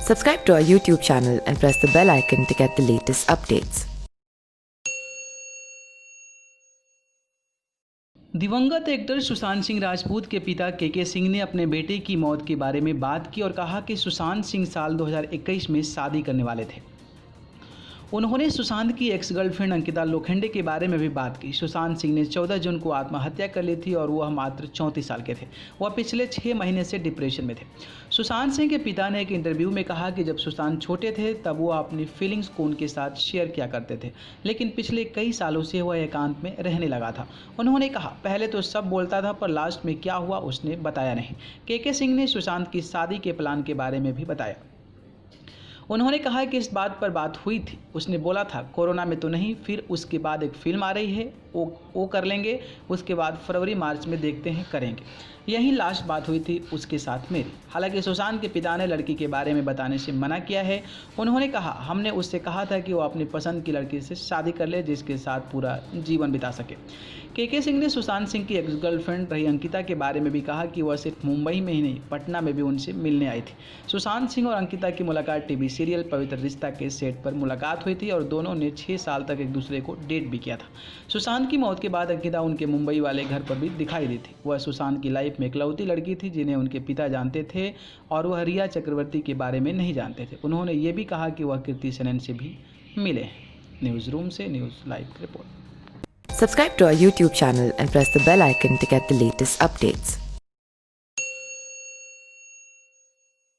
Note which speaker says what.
Speaker 1: Subscribe to our YouTube channel and press the bell icon to get the latest updates.
Speaker 2: दिवंगत actor Sushant Singh Rajput के पिता के सिंह ने अपने बेटे की मौत के बारे में बात की और कहा कि सुशांत सिंह साल 2021 में शादी करने वाले थे। उन्होंने सुशांत की एक्स गर्लफ्रेंड अंकिता लोखंडे के बारे में भी बात की। सुशांत सिंह ने 14 जून को आत्महत्या कर ली थी और वह मात्र 34 साल के थे। वह पिछले 6 महीने से डिप्रेशन में थे। सुशांत सिंह के पिता ने एक इंटरव्यू में कहा कि जब सुशांत छोटे थे तब वह अपनी फीलिंग्स को उनके साथ शेयर किया करते थे, लेकिन पिछले कई सालों से वह एकांत में रहने लगा था। उन्होंने कहा, पहले तो सब बोलता था पर लास्ट में क्या हुआ उसने बताया नहीं। के सिंह ने सुशांत की शादी के प्लान के बारे में भी बताया। उन्होंने कहा कि इस बात पर बात हुई थी। उसने बोला था कोरोना में तो नहीं, फिर उसके बाद एक फिल्म आ रही है वो कर लेंगे, उसके बाद फरवरी मार्च में देखते हैं करेंगे। यही लास्ट बात हुई थी उसके साथ मेरी। हालांकि सुशांत के पिता ने लड़की के बारे में बताने से मना किया है। उन्होंने कहा, हमने उससे कहा था कि वो अपनी पसंद की लड़की से शादी कर ले जिसके साथ पूरा जीवन बिता सके। के सिंह ने सुशांत सिंह की एक्स गर्लफ्रेंड रही अंकिता के बारे में भी कहा कि वह सिर्फ मुंबई में ही नहीं पटना में भी उनसे मिलने आई थी। सुशांत सिंह और अंकिता की मुलाकात टीवी सीरियल पवित्र रिश्ता के सेट पर मुलाकात हुई थी और दोनों ने 6 साल तक एक दूसरे को डेट भी किया था। सुशांत की मौत के बाद अंकिता उनके मुंबई वाले घर पर भी दिखाई दी थी। वह सुशांत की लाइफ में इकलौती लड़की थी जिन्हें उनके पिता जानते थे और वह रिया चक्रवर्ती के बारे में नहीं जानते थे। उन्होंने ये भी कहा कि वह कीर्ति सेनन से भी मिले हैं। न्यूज़ रूम से न्यूज़ लाइव की report.
Speaker 1: Subscribe to our YouTube channel and press the bell icon to get the latest updates.